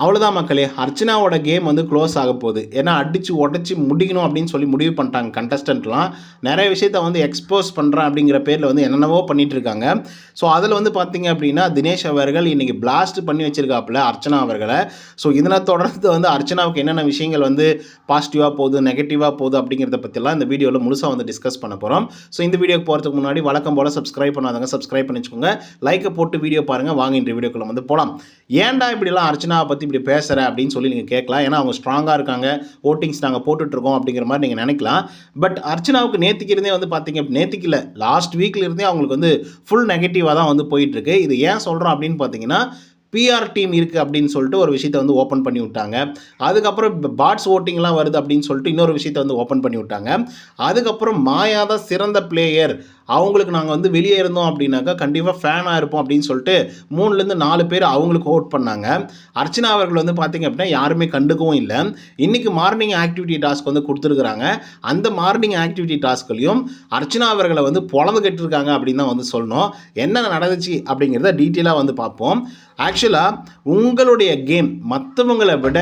அவ்வளோதான் மக்களே, அர்ச்சனாவோட கேம் வந்து க்ளோஸ் ஆக போகுது. ஏன்னா அடித்து உடச்சி முடிக்கணும் அப்படின்னு சொல்லி முடிவு பண்ணிட்டாங்க கண்டஸ்டன்ட்லாம். நிறைய விஷயத்த வந்து எக்ஸ்போஸ் பண்ணுறேன் அப்படிங்கிற பேரில் வந்து என்னென்னவோ பண்ணிகிட்டு இருக்காங்க. ஸோ அதில் வந்து பார்த்தீங்க அப்படின்னா தினேஷ் அவர்கள் இன்றைக்கி பிளாஸ்ட் பண்ணி வச்சுருக்காப்புல அர்ச்சனா அவர்களை. ஸோ இதனால் தொடர்ந்து வந்து அர்ச்சனாவுக்கு என்னென்ன விஷயங்கள் வந்து பாசிட்டிவாக போகுது, நெகட்டிவாக போகுது அப்படிங்கிறத பற்றிலாம் இந்த வீடியோவில் முழுசாக வந்து டிஸ்கஸ் பண்ண போகிறோம். ஸோ இந்த வீடியோக்கு போகிறதுக்கு முன்னாடி வழக்கம் போல் சப்ஸ்கிரைப் பண்ணாதவங்க சப்ஸ்கிரைப் பண்ணி வச்சுக்கோங்க. லைக்கை போட்டு வீடியோ பாருங்கள். வாங்க இந்த வீடியோக்குள்ளே வந்து போகலாம். ஏன்டா இப்படிலாம் அர்ச்சனாவை பற்றி இப்படி பேசுகிறேன் அப்படின்னு சொல்லி நீங்கள் கேட்கலாம். ஏன்னா அவங்க ஸ்ட்ராங்காக இருக்காங்க, ஓட்டிங்ஸ் நாங்கள் போட்டுட்ருக்கோம் அப்படிங்கிற மாதிரி நீங்கள் நினைக்கலாம். பட் அர்ச்சனாவுக்கு நேற்றுக்கு இருந்தே வந்து பார்த்தீங்க, நேற்றுக்கு இல்லை லாஸ்ட் வீக்கில் இருந்தே அவங்களுக்கு வந்து ஃபுல் நெகட்டிவாக தான் வந்து போயிட்டுருக்கு. இது ஏன் சொல்கிறோம் அப்படின்னு பார்த்தீங்கன்னா, பிஆர் டீம் இருக்குது அப்படின்னு சொல்லிட்டு ஒரு விஷயத்தை வந்து ஓப்பன் பண்ணி விட்டாங்க. அதுக்கப்புறம் பாட்ஸ் ஓட்டிங்லாம் வருது அப்படின்னு சொல்லிட்டு இன்னொரு விஷயத்தை வந்து ஓப்பன் பண்ணி விட்டாங்க. அதுக்கப்புறம் மாயா தான் சிறந்த பிளேயர், அவங்களுக்கு நாங்கள் வந்து வெளியே இருந்தோம் அப்படின்னாக்கா கண்டிப்பாக ஃபேனாக இருப்போம் அப்படின்னு சொல்லிட்டு 3லேருந்து 4 பேர் அவங்களுக்கு ஓட் பண்ணாங்க. அர்ச்சனா அவர்கள் வந்து பார்த்திங்க அப்படின்னா யாருமே கண்டுக்கவும் இல்லை. இன்றைக்கி மார்னிங் ஆக்டிவிட்டி டாஸ்க் வந்து கொடுத்துருக்குறாங்க. அந்த மார்னிங் ஆக்டிவிட்டி டாஸ்க்லையும் அர்ச்சனா அவர்களை வந்து பொழந்து கட்டிருக்காங்க அப்படின்னு தான் வந்து சொல்லணும். என்ன நடந்துச்சு அப்படிங்கிறத டீட்டெயிலாக வந்து பார்ப்போம். ஆக்சுவலாக உங்களுடைய கேம் மற்றவங்களை விட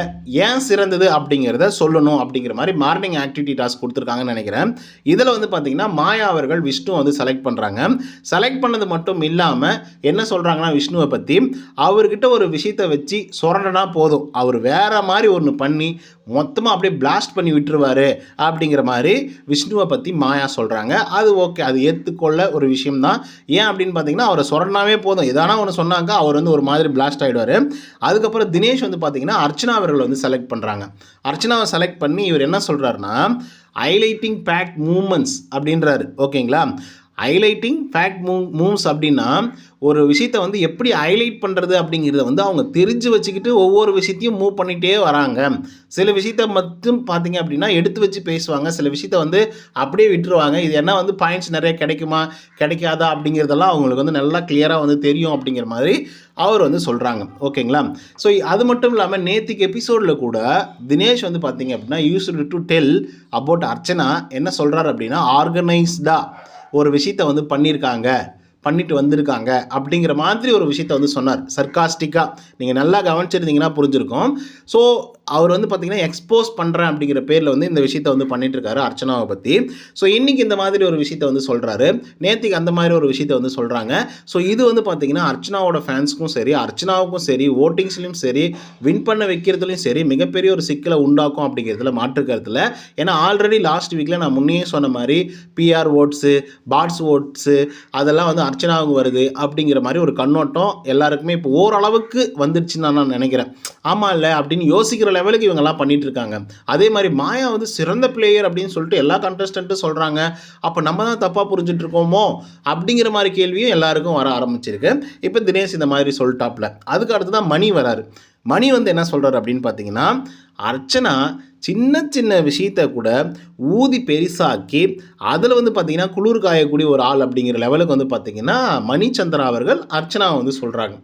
ஏன் சிறந்தது அப்படிங்கிறத சொல்லணும் அப்படிங்கிற மாதிரி மார்னிங் ஆக்டிவிட்டி டாஸ்க் கொடுத்துருக்காங்கன்னு நினைக்கிறேன். இதில் வந்து பார்த்திங்கன்னா மாயா அவர்கள் விஷ்ணு வந்து செலக்ட் பண்ணுறாங்க. செலக்ட் பண்ணது மட்டும் இல்லாமல் என்ன சொல்கிறாங்கன்னா விஷ்ணுவை பற்றி, அவர்கிட்ட ஒரு விஷயத்தை வச்சு சுரண்டனா போதும், அவர் வேறு மாதிரி ஒன்று பண்ணி மொத்தமாக அப்படியே பிளாஸ்ட் பண்ணி விட்டுருவார் அப்படிங்கிற மாதிரி விஷ்ணுவை பற்றி மாயா சொல்கிறாங்க. அது ஓகே, அது ஏற்றுக்கொள்ள ஒரு விஷயம்தான். ஏன் அப்படின்னு பார்த்தீங்கன்னா அவரை சுரண்டாவே போதும், எதானா ஒன்று சொன்னாங்க அவர் வந்து ஒரு மாதிரி பிளாஸ்ட் ஆகிடுவார். அதுக்கப்புறம் தினேஷ் வந்து பார்த்தீங்கன்னா அர்ச்சனா அவர்கள் வந்து செலக்ட் பண்ணுறாங்க. அர்ச்சனாவை செலக்ட் பண்ணி இவர் என்ன சொல்கிறாருன்னா ஹைலைட்டிங் ஃபேக்ட் மூமெண்ட்ஸ் அப்படின்றாரு. ஓகேங்களா, ஹைலைட்டிங் ஃபேக்ட் மூவ்ஸ் அப்படின்னா ஒரு விஷயத்தை வந்து எப்படி ஹைலைட் பண்ணுறது அப்படிங்கிறத வந்து அவங்க தெரிஞ்சு வச்சுக்கிட்டு ஒவ்வொரு விஷயத்தையும் மூவ் பண்ணிகிட்டே வராங்க. சில விஷயத்த மட்டும் பார்த்தீங்க அப்படின்னா எடுத்து வச்சு பேசுவாங்க, சில விஷயத்த வந்து அப்படியே விட்டுருவாங்க. இது என்ன வந்து பாயிண்ட்ஸ் நிறைய கிடைக்குமா கிடைக்காதா அப்படிங்கிறதெல்லாம் அவங்களுக்கு வந்து நல்லா கிளியராக வந்து தெரியும் அப்படிங்கிற மாதிரி அவர் வந்து சொல்கிறாங்க. ஓகேங்களா, ஸோ அது மட்டும் இல்லாமல் நேற்றுக்கு எபிசோடில் கூட தினேஷ் வந்து பார்த்தீங்க அப்படின்னா used to tell about Archana. என்ன சொல்கிறார் அப்படின்னா ஆர்கனைஸ்டாக ஒரு விஷயத்தை வந்து பண்ணிட்டு வந்திருக்காங்க அப்படிங்கிற மாதிரி ஒரு விஷயத்தை வந்து சொன்னார். சர்காஸ்டிக்காக நீங்கள் நல்லா கவனிச்சிருந்தீங்கன்னா புரிஞ்சிருக்கும். ஸோ அவர் வந்து பார்த்திங்கன்னா எக்ஸ்போஸ் பண்ணுறேன் அப்படிங்கிற பேரில் வந்து இந்த விஷயத்தை வந்து பண்ணிகிட்ருக்காரு அர்ச்சனாவை பற்றி. ஸோ இன்றைக்கி இந்த மாதிரி ஒரு விஷயத்தை வந்து சொல்கிறாரு, நேற்றுக்கு அந்த மாதிரி ஒரு விஷயத்தை வந்து சொல்கிறாங்க. ஸோ இது வந்து பார்த்திங்கன்னா அர்ச்சனாவோட ஃபேன்ஸுக்கும் சரி, அர்ச்சனாவுக்கும் சரி, ஓட்டிங்ஸ்லையும் சரி, வின் பண்ண வைக்கிறதுலையும் சரி மிகப்பெரிய ஒரு சிக்கலை உண்டாக்கும் அப்படிங்கிறதுல மாற்றுக்கிறதுல. ஏன்னா ஆல்ரெடி லாஸ்ட் வீக்கில் நான் முன்னே சொன்ன மாதிரி பிஆர் ஓட்ஸு, பாட்ஸ் ஓட்ஸு அதெல்லாம் வந்து அர்ச்சனாவுக்கு வருது அப்படிங்கிற மாதிரி ஒரு கண்ணோட்டம் எல்லாருக்குமே இப்போ ஓரளவுக்கு வந்துடுச்சுன்னு நான் நினைக்கிறேன். ஆமாம் இல்லை அப்படின்னு யோசிக்கிற லெவலுக்கு இவங்கெல்லாம் பண்ணிட்டு இருக்காங்க. அதே மாதிரி மாயா வந்து சிறந்த பிளேயர் அப்படின்னு சொல்லிட்டு எல்லா கண்டஸ்டன்ட்டும் சொல்கிறாங்க. அப்போ நம்ம தான் தப்பாக புரிஞ்சுட்டு இருக்கோமோ அப்படிங்கிற மாதிரி கேள்வியும் எல்லாருக்கும் வர ஆரம்பிச்சிருக்கு. இப்போ தினேஷ் இந்த மாதிரி சொல்லிட்டாப்ல. அதுக்கு அடுத்து தான் மணி வராரு. மணி வந்து என்ன சொல்கிறார் அப்படின்னு பார்த்தீங்கன்னா அர்ச்சனா சின்ன சின்ன விஷயத்தை கூட ஊதி பெருசாக்கி அதில் வந்து பார்த்திங்கன்னா குளிர் காயக்கூடிய ஒரு ஆள் அப்படிங்கிற லெவலுக்கு வந்து பார்த்திங்கன்னா மணிச்சந்திரா அவர்கள் அர்ச்சனாவை வந்து சொல்கிறாங்க.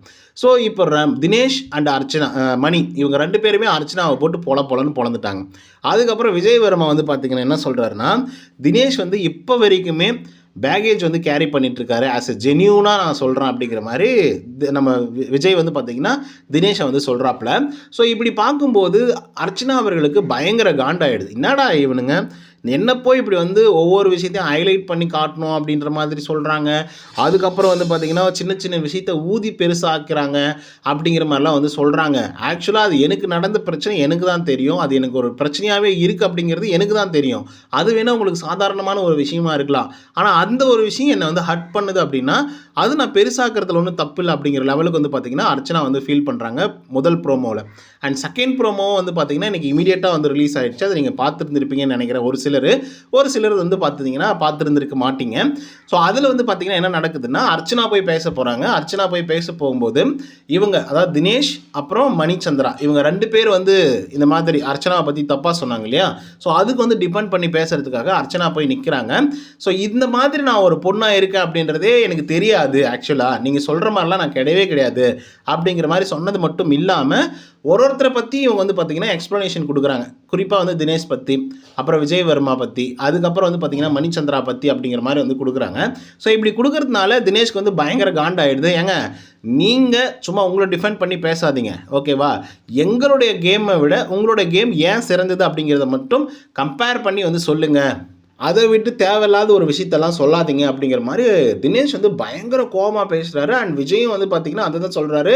ஸோ இப்போ தினேஷ் அண்ட் அர்ச்சனா மணி இவங்க 2 பேருமே அர்ச்சனாவை போட்டு பொலன்னு பொழந்துட்டாங்க. அதுக்கப்புறம் விஜய் வர்மா வந்து பார்த்திங்கன்னா என்ன சொல்கிறாருன்னா தினேஷ் வந்து இப்போ வரைக்குமே பேகேஜ் வந்து கேரி பண்ணிகிட்ருக்காரு, ஆஸ் எ ஜென்யூனாக நான் சொல்கிறேன் அப்படிங்கிற மாதிரி நம்ம விஜய் வந்து பார்த்திங்கன்னா தினேஷை வந்து சொல்கிறாப்புல. ஸோ இப்படி பார்க்கும்போது அர்ச்சனா அவர்களுக்கு பயங்கர காண்டாயிடுது. என்னடா இவனுங்க என்ன போய் இப்படி வந்து ஒவ்வொரு விஷயத்தையும் ஹைலைட் பண்ணி காட்டணும் அப்படின்ற மாதிரி சொல்கிறாங்க. அதுக்கப்புறம் வந்து பார்த்திங்கன்னா சின்ன சின்ன விஷயத்தை ஊதி பெருசாக்குறாங்க அப்படிங்கிற மாதிரிலாம் வந்து சொல்கிறாங்க. ஆக்சுவலாக அது எனக்கு நடந்த பிரச்சனை எனக்கு தான் தெரியும், அது எனக்கு ஒரு பிரச்சனையாகவே இருக்குது அப்படிங்கிறது எனக்கு தான் தெரியும். அது வேணால் உங்களுக்கு சாதாரணமான ஒரு விஷயமா இருக்கலாம், ஆனால் அந்த ஒரு விஷயம் என்னை வந்து ஹர்ட் பண்ணுது அப்படின்னா அது நான் பெருசாக்கிறதுல ஒன்றும் தப்பு இல்லை அப்படிங்கிற லெவலுக்கு வந்து பார்த்திங்கன்னா அர்ச்சனா வந்து ஃபீல் பண்ணுறாங்க முதல் ப்ரோமோவில். அண்ட் செகண்ட் ப்ரோமோவும் வந்து பார்த்திங்கன்னா இன்றைக்கி இமீடியட்டாக வந்து ரிலீஸ் ஆகிடுச்சு. அதை நீங்கள் பார்த்துருந்துருப்பீங்கன்னு நினைக்கிறேன். ஒரு சிலர் வந்து பார்த்துருந்துருக்க மாட்டீங்க. ஸோ அதில் வந்து பார்த்திங்கன்னா என்ன நடக்குதுன்னா அர்ச்சனா போய் பேச போகிறாங்க. அர்ச்சனா போய் பேச போகும்போது இவங்க அதாவது தினேஷ் அப்புறம் மணிச்சந்திரா இவங்க 2 பேர் வந்து இந்த மாதிரி அர்ச்சனாவை பற்றி தப்பாக சொன்னாங்க இல்லையா. ஸோ அதுக்கு வந்து டிபெண்ட் பண்ணி பேசுகிறதுக்காக அர்ச்சனா போய் நிற்கிறாங்க. ஸோ இந்த மாதிரி நான் ஒரு பொண்ணாக இருக்கேன் அப்படின்றதே எனக்கு தெரியாது, கிடையாது, ஆக்சுவலாக நீங்கள் சொல்கிற மாதிரிலாம் நான் கிடையவே கிடையாது அப்படிங்கிற மாதிரி சொன்னது மட்டும் இல்லாமல் ஒருத்தரை பற்றி இவங்க வந்து பார்த்திங்கன்னா எக்ஸ்ப்ளனேஷன் கொடுக்குறாங்க. குறிப்பாக வந்து தினேஷ் பற்றி, அப்புறம் விஜய் வர்மா பற்றி, அதுக்கப்புறம் வந்து பார்த்திங்கன்னா மணிச்சந்திரா பற்றி அப்படிங்கிற மாதிரி வந்து கொடுக்குறாங்க. ஸோ இப்படி கொடுக்கறதுனால தினேஷ்க்கு வந்து பயங்கர காண்டாயிடுது. ஏங்க நீங்கள் சும்மா உங்களை டிஃபெண்ட் பண்ணி பேசாதீங்க, ஓகேவா? எங்களுடைய கேமை விட உங்களுடைய கேம் ஏன் சிறந்தது அப்படிங்கிறத மட்டும் கம்பேர் பண்ணி வந்து சொல்லுங்கள். அதை விட்டு தேவையில்லாத ஒரு விஷயத்தெல்லாம் சொல்லாதீங்க அப்படிங்கிற மாதிரி தினேஷ் வந்து பயங்கர கோபமாக பேசுகிறாரு. அண்ட் விஜயும் வந்து பார்த்திங்கன்னா அதை தான் சொல்கிறாரு.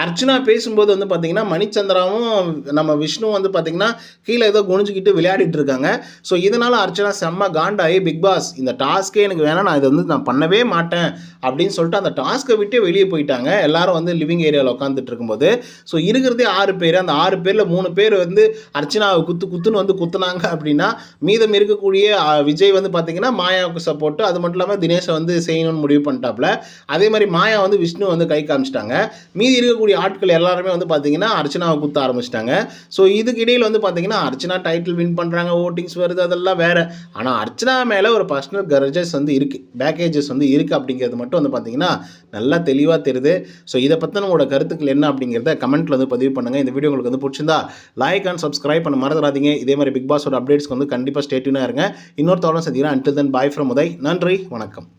அர்ச்சனா பேசும்போது வந்து பார்த்திங்கன்னா மணிச்சந்திராவும் நம்ம விஷ்ணுவும் வந்து பார்த்திங்கன்னா கீழே ஏதோ குனிஞ்சிக்கிட்டு விளையாடிட்டு இருக்காங்க. ஸோ இதனால் அர்ச்சனா செம்ம காண்டாகி, பிக் பாஸ் இந்த டாஸ்க்கே எனக்கு வேணாம், நான் இதை வந்து நான் பண்ணவே மாட்டேன் அப்படின்னு சொல்லிட்டு அந்த டாஸ்க்கை விட்டே வெளியே போயிட்டாங்க. எல்லாரும் வந்து லிவிங் ஏரியாவில் உட்காந்துட்டு இருக்கும்போது. ஸோ இருக்கிறதே 6 பேர். அந்த 6 பேரில் 3 பேர் வந்து அர்ச்சனாவை குத்துன்னு வந்து குத்துனாங்க அப்படின்னா, மீதம் இருக்கக்கூடிய விஜய் வந்து பார்த்தீங்கன்னா மாயாவுக்கு சப்போர்ட்டு, அது மட்டும் இல்லாமல் தினேஷை வந்து செய்யணும்னு முடிவு பண்ணிட்டாப்புல. அதே மாதிரி மாயா வந்து விஷ்ணு வந்து கை காமிச்சிட்டாங்க. மீதி இருக்கக்கூடிய ஆட்கள் எல்லாருமே வந்து பார்த்தீங்கன்னா அர்ச்சனாவை குத்த ஆரம்பிச்சிட்டாங்க. ஸோ இதுக்கு இடையில் வந்து பார்த்தீங்கன்னா அர்ச்சனா டைட்டில் வின் பண்ணுறாங்க, ஓட்டிங்ஸ் வருது, அதெல்லாம் வேறு. ஆனால் அர்ச்சனா மேலே ஒரு பர்சனல் கரேஜஸ் வந்து இருக்குது, பேக்கேஜஸ் வந்து இருக்குது அப்படிங்கிறது மட்டும் வந்து பார்த்தீங்கன்னா நல்லா தெளிவாக தெரியுது. ஸோ இதை பற்றின உங்களோட கருத்துக்கள் என்ன அப்படிங்கிறத கமெண்ட்டில் வந்து பதிவு பண்ணுங்கள். இந்த வீடியோ உங்களுக்கு வந்து பிடிச்சிருந்தா லைக் அண்ட் சப்ஸ்கிரைப் பண்ண மறந்துடாதீங்க. இதே மாதிரி பிக் பாஸோட அப்டேட்ஸ்க்கு வந்து கண்டிப்பாக ஸ்டே டியூனாக இருங்க. இன்னொரு தோழன் சந்திக்கிறேன். until then bye from Uday. நன்றி, வணக்கம்.